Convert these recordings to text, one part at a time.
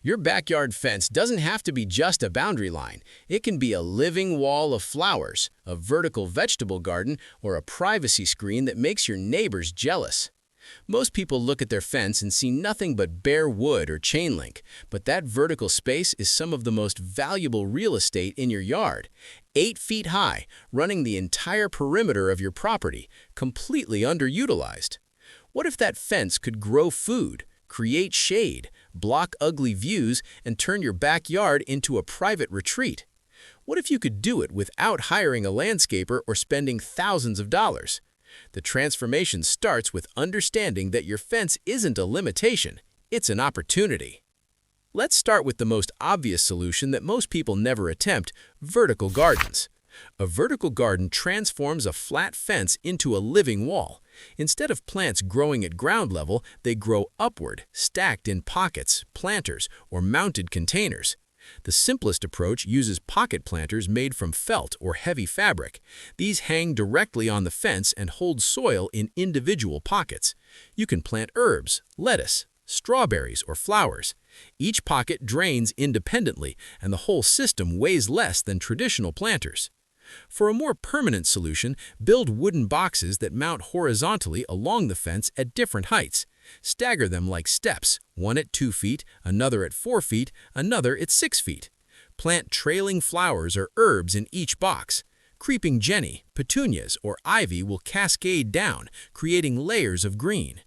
Your backyard fence doesn't have to be just a boundary line. It can be a living wall of flowers, a vertical vegetable garden, or a privacy screen that makes your neighbors jealous. Most people look at their fence and see nothing but bare wood or chain link, but that vertical space is some of the most valuable real estate in your yard. 8 feet high, running the entire perimeter of your property, completely underutilized. What if that fence could grow food, create shade, block ugly views, and turn your backyard into a private retreat? What if you could do it without hiring a landscaper or spending thousands of dollars? The transformation starts with understanding that your fence isn't a limitation, it's an opportunity. Let's start with the most obvious solution that most people never attempt: vertical gardens. A vertical garden transforms a flat fence into a living wall. Instead of plants growing at ground level, they grow upward, stacked in pockets, planters, or mounted containers. The simplest approach uses pocket planters made from felt or heavy fabric. These hang directly on the fence and hold soil in individual pockets. You can plant herbs, lettuce, strawberries, or flowers. Each pocket drains independently, and the whole system weighs less than traditional planters. For a more permanent solution, build wooden boxes that mount horizontally along the fence at different heights. Stagger them like steps, one at 2 feet, another at 4 feet, another at 6 feet. Plant trailing flowers or herbs in each box. Creeping jenny, petunias, or ivy will cascade down, creating layers of green.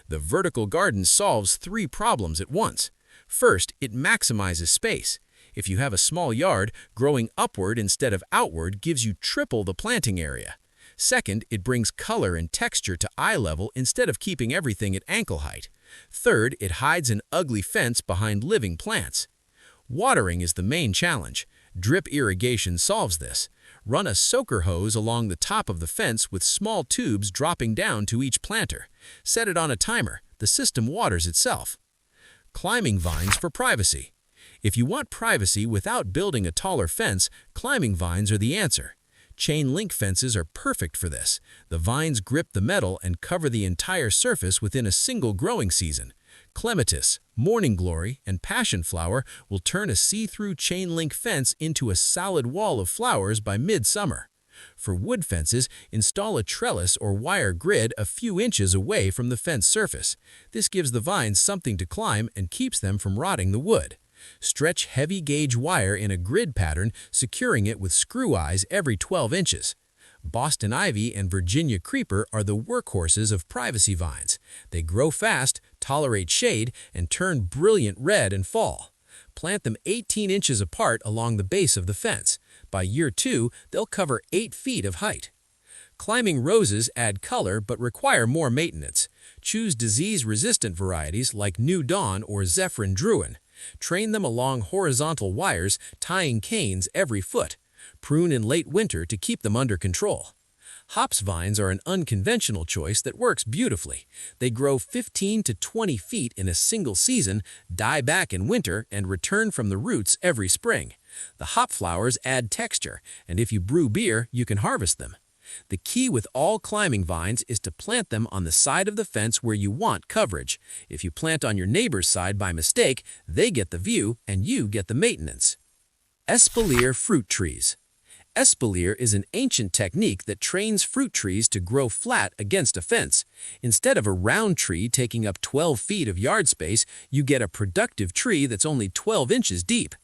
The vertical garden solves 3 problems at once. First, it maximizes space. If you have a small yard, growing upward instead of outward gives you triple the planting area. Second, it brings color and texture to eye level instead of keeping everything at ankle height. Third, it hides an ugly fence behind living plants. Watering is the main challenge. Drip irrigation solves this. Run a soaker hose along the top of the fence with small tubes dropping down to each planter. Set it on a timer. The system waters itself. Climbing vines for privacy. If you want privacy without building a taller fence, climbing vines are the answer. Chain link fences are perfect for this. The vines grip the metal and cover the entire surface within a single growing season. Clematis, morning glory, and passion flower will turn a see-through chain link fence into a solid wall of flowers by midsummer. For wood fences, install a trellis or wire grid a few inches away from the fence surface. This gives the vines something to climb and keeps them from rotting the wood. Stretch heavy gauge wire in a grid pattern, securing it with screw eyes every 12 inches. Boston ivy and Virginia creeper are the workhorses of privacy vines. They grow fast, tolerate shade, and turn brilliant red in fall. Plant them 18 inches apart along the base of the fence. By year 2, they'll cover 8 feet of height. Climbing roses add color but require more maintenance. Choose disease-resistant varieties like New Dawn or Zephyrin Druin. Train them along horizontal wires, tying canes every foot. Prune in late winter to keep them under control. Hops vines are an unconventional choice that works beautifully. They grow 15 to 20 feet in a single season, die back in winter, and return from the roots every spring. The hop flowers add texture, and if you brew beer, you can harvest them. The key with all climbing vines is to plant them on the side of the fence where you want coverage. If you plant on your neighbor's side by mistake, they get the view and you get the maintenance. Espalier fruit trees. Espalier is an ancient technique that trains fruit trees to grow flat against a fence. Instead of a round tree taking up 12 feet of yard space, you get a productive tree that's only 12 inches deep.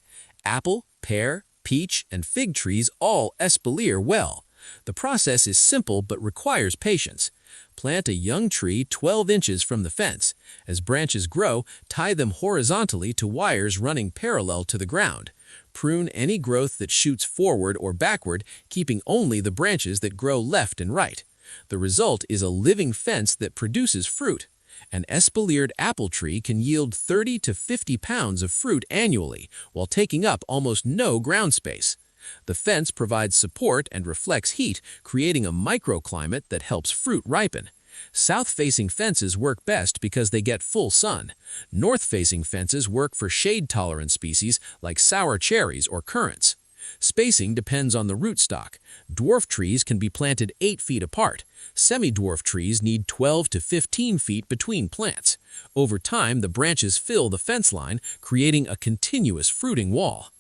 Apple, pear, peach, and fig trees all espalier well. The process is simple but requires patience. Plant a young tree 12 inches from the fence. As branches grow, tie them horizontally to wires running parallel to the ground. Prune any growth that shoots forward or backward, keeping only the branches that grow left and right. The result is a living fence that produces fruit. An espaliered apple tree can yield 30 to 50 pounds of fruit annually, while taking up almost no ground space. The fence provides support and reflects heat, creating a microclimate that helps fruit ripen. South-facing fences work best because they get full sun. North-facing fences work for shade-tolerant species like sour cherries or currants. Spacing depends on the rootstock. Dwarf trees can be planted 8 feet apart. Semi-dwarf trees need 12 to 15 feet between plants. Over time, the branches fill the fence line, creating a continuous fruiting wall.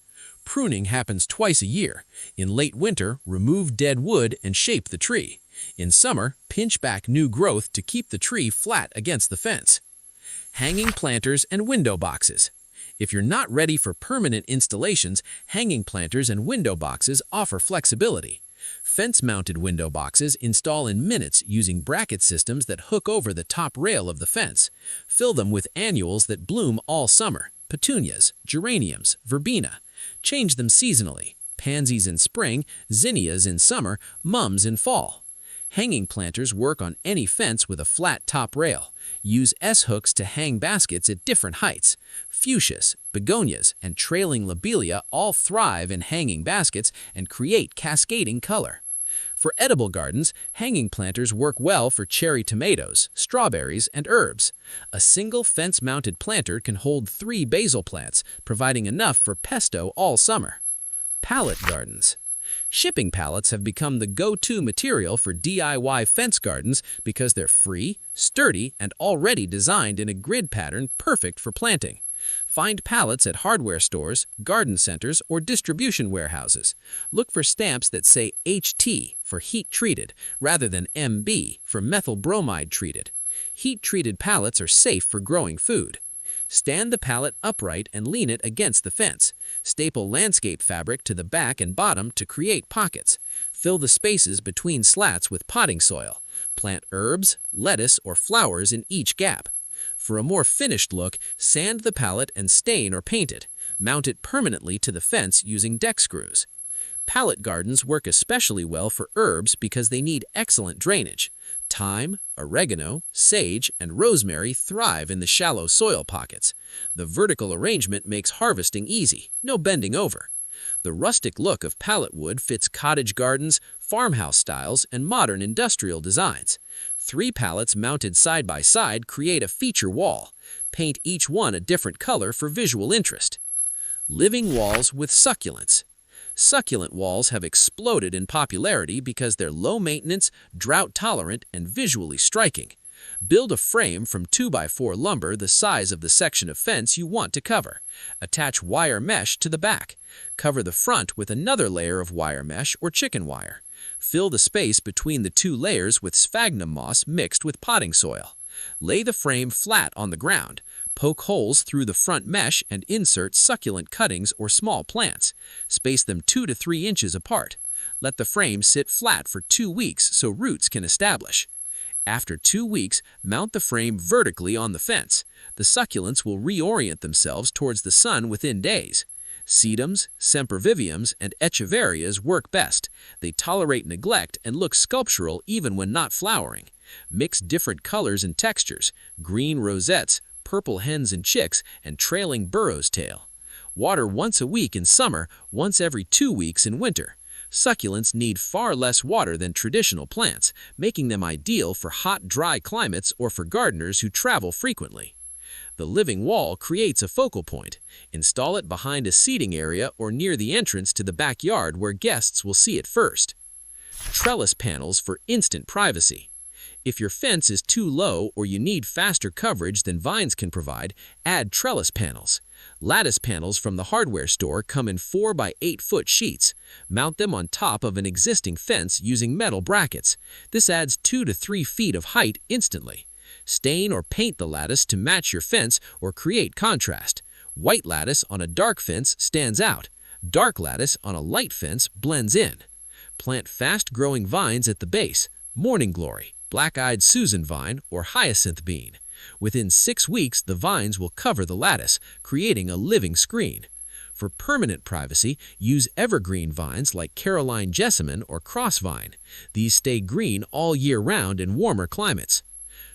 Pruning happens twice a year. In late winter, remove dead wood and shape the tree. In summer, pinch back new growth to keep the tree flat against the fence. Hanging planters and window boxes. If you're not ready for permanent installations, hanging planters and window boxes offer flexibility. Fence-mounted window boxes install in minutes using bracket systems that hook over the top rail of the fence. Fill them with annuals that bloom all summer: petunias, geraniums, verbena. Change them seasonally: pansies in spring, zinnias in summer, mums in fall. Hanging planters work on any fence with a flat top rail. Use S-hooks to hang baskets at different heights. Fuchsias, begonias, and trailing lobelia all thrive in hanging baskets and create cascading color. For edible gardens, hanging planters work well for cherry tomatoes, strawberries, and herbs. A single fence-mounted planter can hold 3 basil plants, providing enough for pesto all summer. Pallet gardens. Shipping pallets have become the go-to material for DIY fence gardens because they're free, sturdy, and already designed in a grid pattern perfect for planting. Find pallets at hardware stores, garden centers, or distribution warehouses. Look for stamps that say HT for heat-treated rather than MB for methyl bromide treated. Heat-treated pallets are safe for growing food. Stand the pallet upright and lean it against the fence. Staple landscape fabric to the back and bottom to create pockets. Fill the spaces between slats with potting soil. Plant herbs, lettuce, or flowers in each gap. For a more finished look, sand the pallet and stain or paint it. Mount it permanently to the fence using deck screws. Pallet gardens work especially well for herbs because they need excellent drainage. Thyme, oregano, sage, and rosemary thrive in the shallow soil pockets. The vertical arrangement makes harvesting easy, no bending over. The rustic look of pallet wood fits cottage gardens, farmhouse styles, and modern industrial designs. 3 pallets mounted side by side create a feature wall. Paint each one a different color for visual interest. Living walls with succulents. Succulent walls have exploded in popularity because they're low-maintenance, drought-tolerant, and visually striking. Build a frame from 2x4 lumber the size of the section of fence you want to cover. Attach wire mesh to the back. Cover the front with another layer of wire mesh or chicken wire. Fill the space between the 2 layers with sphagnum moss mixed with potting soil. Lay the frame flat on the ground. Poke holes through the front mesh and insert succulent cuttings or small plants. Space them 2 to 3 inches apart. Let the frame sit flat for 2 weeks so roots can establish. After 2 weeks, mount the frame vertically on the fence. The succulents will reorient themselves towards the sun within days. Sedums, semperviviums, and echeverias work best. They tolerate neglect and look sculptural even when not flowering. Mix different colors and textures: green rosettes, purple hens and chicks, and trailing burro's tail. Water once a week in summer, once every 2 weeks in winter. Succulents need far less water than traditional plants, making them ideal for hot, dry climates or for gardeners who travel frequently. The living wall creates a focal point. Install it behind a seating area or near the entrance to the backyard where guests will see it first. Trellis panels for instant privacy. If your fence is too low or you need faster coverage than vines can provide, add trellis panels. Lattice panels from the hardware store come in 4 by 8 foot sheets. Mount them on top of an existing fence using metal brackets. This adds 2 to 3 feet of height instantly. Stain or paint the lattice to match your fence or create contrast. White lattice on a dark fence stands out. Dark lattice on a light fence blends in. Plant fast-growing vines at the base: morning glory, black-eyed Susan vine, or hyacinth bean. Within 6 weeks, the vines will cover the lattice, creating a living screen. For permanent privacy, use evergreen vines like Caroline jessamine or crossvine. These stay green all year round in warmer climates.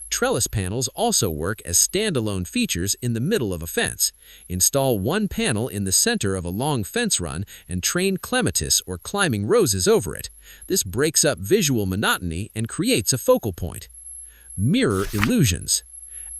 Trellis panels also work as standalone features in the middle of a fence. Install one panel in the center of a long fence run and train clematis or climbing roses over it. This breaks up visual monotony and creates a focal point. Mirror illusions.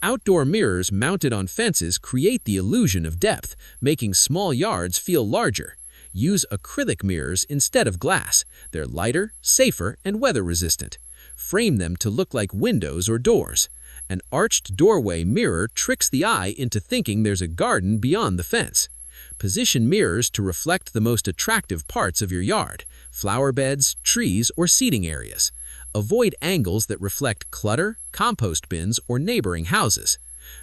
Outdoor mirrors mounted on fences create the illusion of depth, making small yards feel larger. Use acrylic mirrors instead of glass. They're lighter, safer, and weather-resistant. Frame them to look like windows or doors. An arched doorway mirror tricks the eye into thinking there's a garden beyond the fence. Position mirrors to reflect the most attractive parts of your yard: flower beds, trees, or seating areas. Avoid angles that reflect clutter, compost bins, or neighboring houses.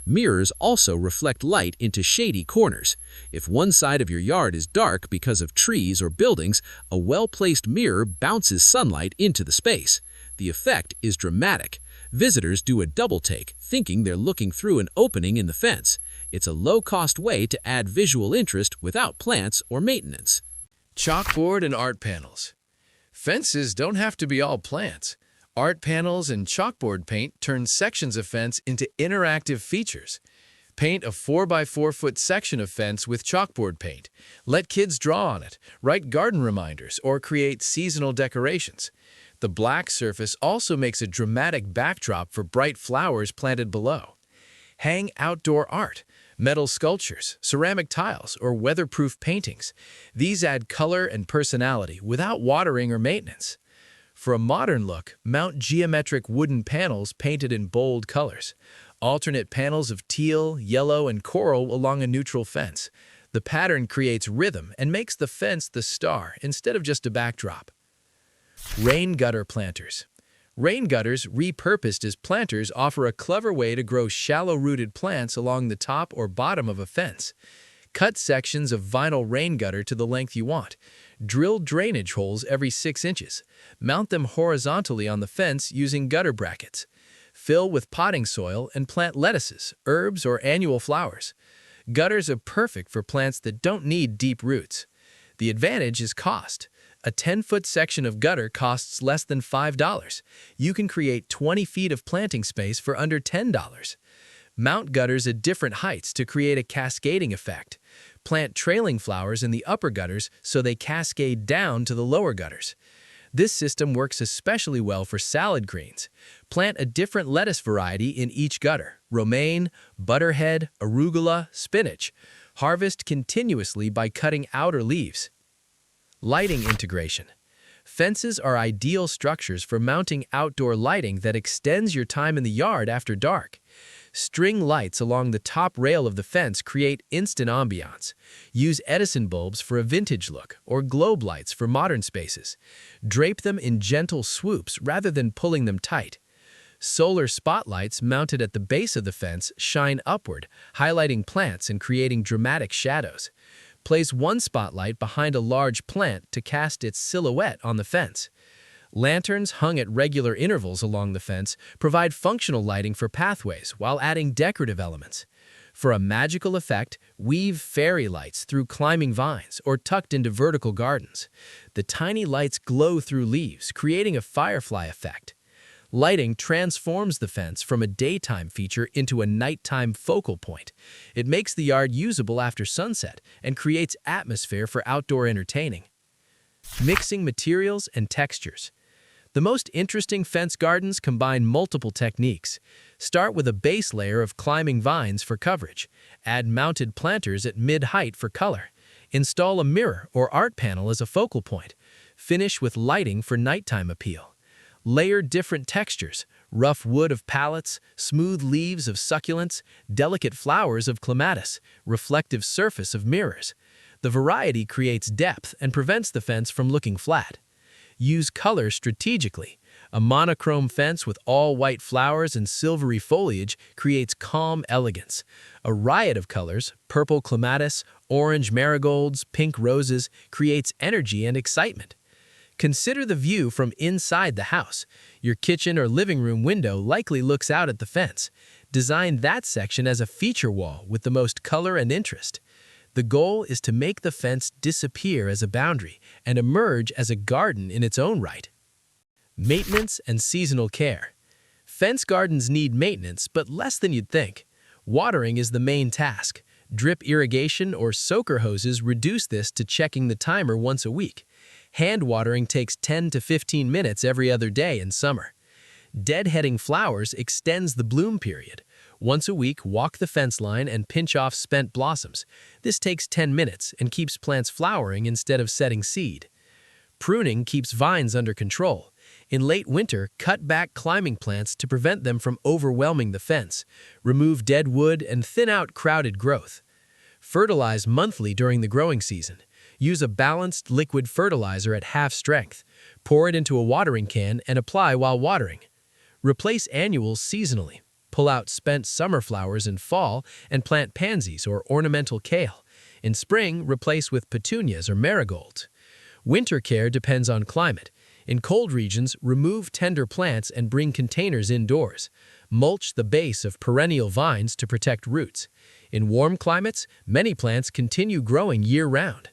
Mirrors also reflect light into shady corners. If one side of your yard is dark because of trees or buildings, a well-placed mirror bounces sunlight into the space. The effect is dramatic. Visitors do a double take, thinking they're looking through an opening in the fence. It's a low-cost way to add visual interest without plants or maintenance. Chalkboard and art panels. Fences don't have to be all plants. Art panels and chalkboard paint turn sections of fence into interactive features. Paint a 4x4-foot section of fence with chalkboard paint. Let kids draw on it, write garden reminders, or create seasonal decorations. The black surface also makes a dramatic backdrop for bright flowers planted below. Hang outdoor art, metal sculptures, ceramic tiles, or weatherproof paintings. These add color and personality without watering or maintenance. For a modern look, mount geometric wooden panels painted in bold colors. Alternate panels of teal, yellow, and coral along a neutral fence. The pattern creates rhythm and makes the fence the star instead of just a backdrop. Rain gutter planters. Rain gutters, repurposed as planters, offer a clever way to grow shallow-rooted plants along the top or bottom of a fence. Cut sections of vinyl rain gutter to the length you want. Drill drainage holes every 6 inches. Mount them horizontally on the fence using gutter brackets. Fill with potting soil and plant lettuces, herbs, or annual flowers. Gutters are perfect for plants that don't need deep roots. The advantage is cost. A 10-foot section of gutter costs less than $5. You can create 20 feet of planting space for under $10. Mount gutters at different heights to create a cascading effect. Plant trailing flowers in the upper gutters so they cascade down to the lower gutters. This system works especially well for salad greens. Plant a different lettuce variety in each gutter: romaine, butterhead, arugula, spinach. Harvest continuously by cutting outer leaves. Lighting integration. Fences are ideal structures for mounting outdoor lighting that extends your time in the yard after dark. String lights along the top rail of the fence create instant ambiance. Use Edison bulbs for a vintage look, or globe lights for modern spaces. Drape them in gentle swoops rather than pulling them tight. Solar spotlights mounted at the base of the fence shine upward, highlighting plants and creating dramatic shadows. Place one spotlight behind a large plant to cast its silhouette on the fence. Lanterns hung at regular intervals along the fence provide functional lighting for pathways while adding decorative elements. For a magical effect, weave fairy lights through climbing vines or tucked into vertical gardens. The tiny lights glow through leaves, creating a firefly effect. Lighting transforms the fence from a daytime feature into a nighttime focal point. It makes the yard usable after sunset and creates atmosphere for outdoor entertaining. Mixing materials and textures. The most interesting fence gardens combine multiple techniques. Start with a base layer of climbing vines for coverage. Add mounted planters at mid-height for color. Install a mirror or art panel as a focal point. Finish with lighting for nighttime appeal. Layer different textures: rough wood of pallets, smooth leaves of succulents, delicate flowers of clematis, reflective surface of mirrors. The variety creates depth and prevents the fence from looking flat. Use color strategically. A monochrome fence with all white flowers and silvery foliage creates calm elegance. A riot of colors, purple clematis, orange marigolds, pink roses, creates energy and excitement. Consider the view from inside the house. Your kitchen or living room window likely looks out at the fence. Design that section as a feature wall with the most color and interest. The goal is to make the fence disappear as a boundary and emerge as a garden in its own right. Maintenance and seasonal care. Fence gardens need maintenance, but less than you'd think. Watering is the main task. Drip irrigation or soaker hoses reduce this to checking the timer once a week. Hand watering takes 10 to 15 minutes every other day in summer. Deadheading flowers extends the bloom period. Once a week, walk the fence line and pinch off spent blossoms. This takes 10 minutes and keeps plants flowering instead of setting seed. Pruning keeps vines under control. In late winter, cut back climbing plants to prevent them from overwhelming the fence. Remove dead wood and thin out crowded growth. Fertilize monthly during the growing season. Use a balanced liquid fertilizer at half strength. Pour it into a watering can and apply while watering. Replace annuals seasonally. Pull out spent summer flowers in fall and plant pansies or ornamental kale. In spring, replace with petunias or marigolds. Winter care depends on climate. In cold regions, remove tender plants and bring containers indoors. Mulch the base of perennial vines to protect roots. In warm climates, many plants continue growing year-round.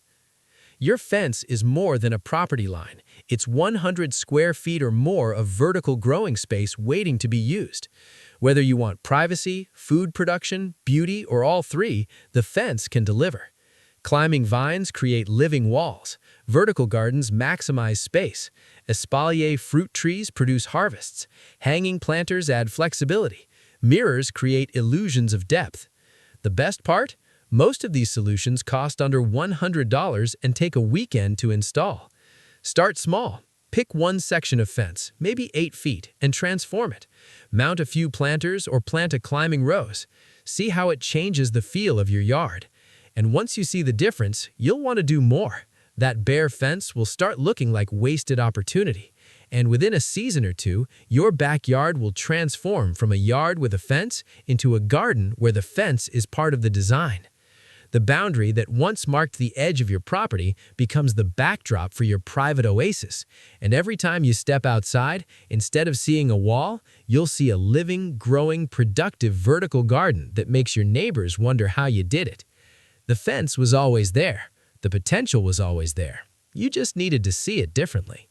Your fence is more than a property line. It's 100 square feet or more of vertical growing space waiting to be used. Whether you want privacy, food production, beauty, or all three, the fence can deliver. Climbing vines create living walls. Vertical gardens maximize space. Espalier fruit trees produce harvests. Hanging planters add flexibility. Mirrors create illusions of depth. The best part? Most of these solutions cost under $100 and take a weekend to install. Start small. Pick one section of fence, maybe 8 feet, and transform it. Mount a few planters or plant a climbing rose. See how it changes the feel of your yard. And once you see the difference, you'll want to do more. That bare fence will start looking like wasted opportunity. And within a season or two, your backyard will transform from a yard with a fence into a garden where the fence is part of the design. The boundary that once marked the edge of your property becomes the backdrop for your private oasis. And every time you step outside, instead of seeing a wall, you'll see a living, growing, productive vertical garden that makes your neighbors wonder how you did it. The fence was always there. The potential was always there. You just needed to see it differently.